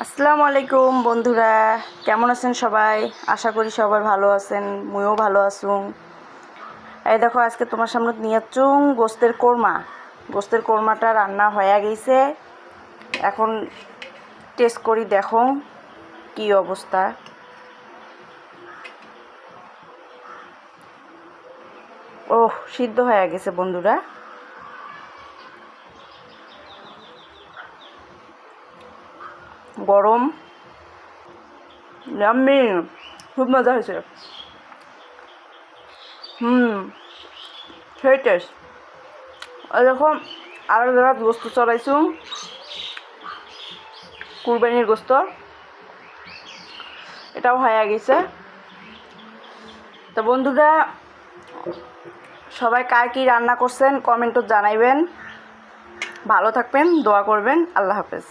আসসালামু আলাইকুম বন্ধুরা, কেমন আছেন সবাই? আশা করি সবাই ভালো আছেন, মুইও ভালো আছুং। এই দেখো, আজকে তোমার সামনে নিয়ে চুং গোস্তের কোরমাটা রান্না হয়ে গেছে। এখন টেস্ট করি, দেখো কি অবস্থা। ওহ, সিদ্ধ হয়ে গেছে বন্ধুরা। গরম, ইয়াম্মি, খুব মজা হয়েছে। সেই টেস্ট। দেখো, আর জায়গা গোস্ত চড়াইছু, কুরবানির গোস্ত, এটাও হয়ে গেছে। তো বন্ধুরা, সবাই কার কি রান্না করছেন কমেন্টে জানাইবেন। ভালো থাকবেন, দোয়া করবেন। আল্লাহ হাফেজ।